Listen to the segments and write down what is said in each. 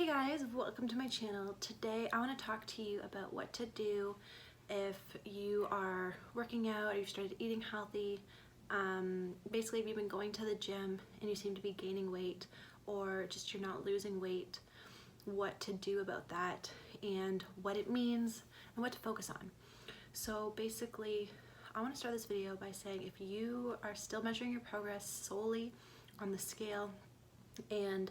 Hey guys, welcome to my channel. Today I want to talk to you about what to do if you are working out or you've started eating healthy. Basically, if you've been going to the gym and you seem to be gaining weight or just you're not losing weight, what to do about that and what it means and what to focus on. So basically, I want to start this video by saying if you are still measuring your progress solely on the scale, and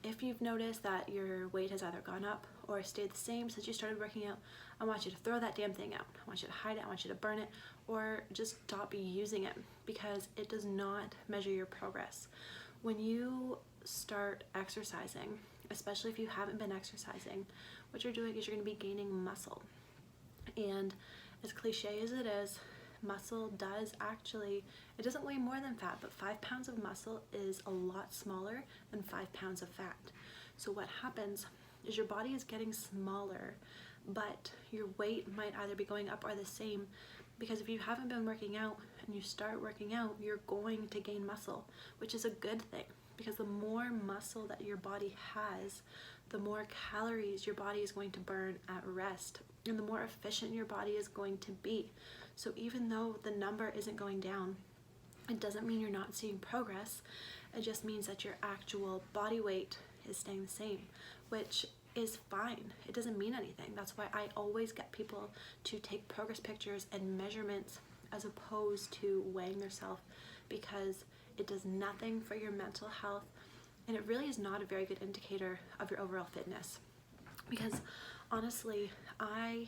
if you've noticed that your weight has either gone up or stayed the same since you started working out, I want you to throw that damn thing out. I want you to hide it, I want you to burn it, or just stop using it because it does not measure your progress. When you start exercising, especially if you haven't been exercising, what you're doing is you're going to be gaining muscle. And as cliche as it is, muscle does actually, it doesn't weigh more than fat, but 5 pounds of muscle is a lot smaller than 5 pounds of fat. So what happens is your body is getting smaller, but your weight might either be going up or the same, because if you haven't been working out and you start working out, you're going to gain muscle, which is a good thing, because the more muscle that your body has, the more calories your body is going to burn at rest, and the more efficient your body is going to be. So even though the number isn't going down, it doesn't mean you're not seeing progress. It just means that your actual body weight is staying the same, which is fine. It doesn't mean anything. That's why I always get people to take progress pictures and measurements as opposed to weighing themselves, because it does nothing for your mental health, and it really is not a very good indicator of your overall fitness. Because honestly, I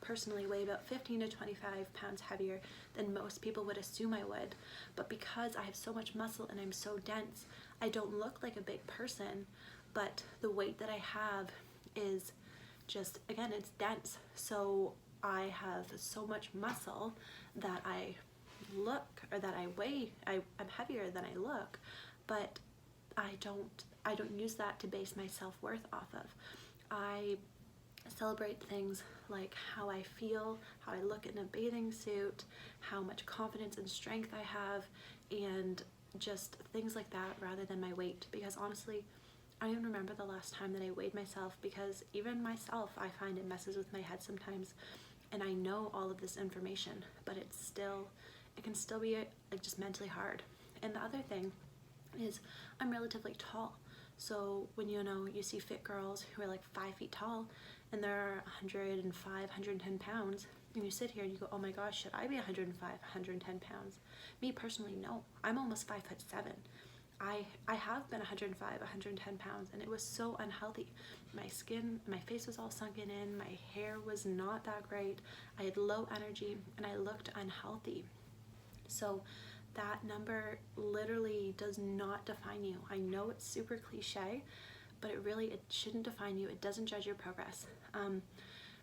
personally weigh about 15 to 25 pounds heavier than most people would assume I would, but because I have so much muscle and I'm so dense, I don't look like a big person, but the weight that I have is just, again, it's dense. So I have so much muscle that I look, or that I weigh, I'm heavier than I look, but I don't use that to base my self-worth off of. I celebrate things like how I feel, how I look in a bathing suit, how much confidence and strength I have, and just things like that rather than my weight. Because honestly, I don't even remember the last time that I weighed myself, because even myself, I find it messes with my head sometimes, and I know all of this information, but it can still be like just mentally hard. And the other thing is I'm relatively tall. So when you see fit girls who are like 5 feet tall and they're 105, 110 pounds, and you sit here and you go, oh my gosh, should I be 105, 110 pounds? Me personally, no. I'm almost 5'7". I have been 105, 110 pounds, and it was so unhealthy. My skin, my face was all sunken in, my hair was not that great, I had low energy, and I looked unhealthy. So that number literally does not define you. I know it's super cliche, but it shouldn't define you. It doesn't judge your progress. And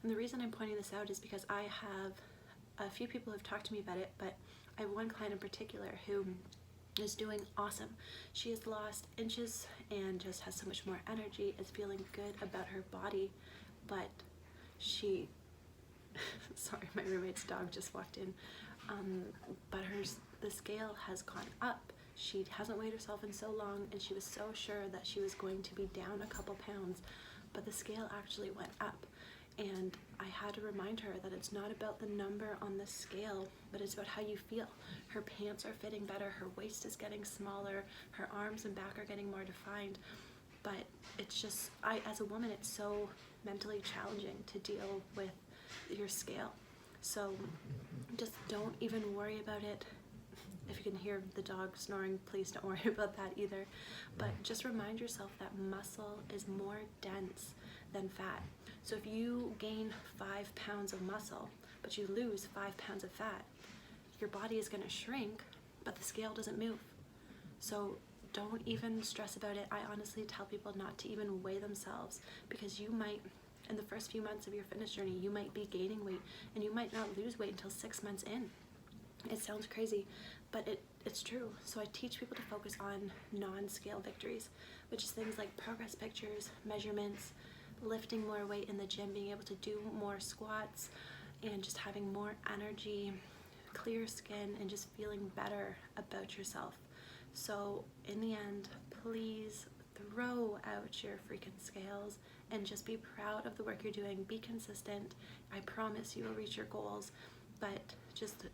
the reason I'm pointing this out is because I have a few people who've talked to me about it, but I have one client in particular who is doing awesome. She has lost inches and just has so much more energy, is feeling good about her body, but she, sorry, my roommate's dog just walked in, but the scale has gone up. She hasn't weighed herself in so long, and she was so sure that she was going to be down a couple pounds, but the scale actually went up. And I had to remind her that it's not about the number on the scale, but it's about how you feel. Her pants are fitting better, her waist is getting smaller, her arms and back are getting more defined. But it's just, as a woman, it's so mentally challenging to deal with your scale. So just don't even worry about it. If you can hear the dog snoring, please don't worry about that either. But just remind yourself that muscle is more dense than fat. So if you gain 5 pounds of muscle, but you lose 5 pounds of fat, your body is going to shrink, but the scale doesn't move. So don't even stress about it. I honestly tell people not to even weigh themselves, because you might, in the first few months of your fitness journey, you might be gaining weight, and you might not lose weight until 6 months in. It sounds crazy, but it's true. So I teach people to focus on non-scale victories, which is things like progress pictures, measurements, lifting more weight in the gym, being able to do more squats, and just having more energy, clear skin, and just feeling better about yourself. So in the end, please throw out your freaking scales and just be proud of the work you're doing. Be consistent. I promise you will reach your goals, but just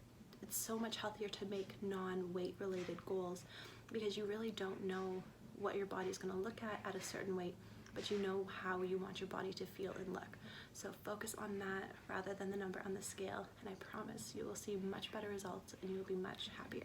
it's so much healthier to make non-weight related goals because you really don't know what your body's going to look at a certain weight, but you know how you want your body to feel and look. So focus on that rather than the number on the scale, and I promise you will see much better results and you will be much happier.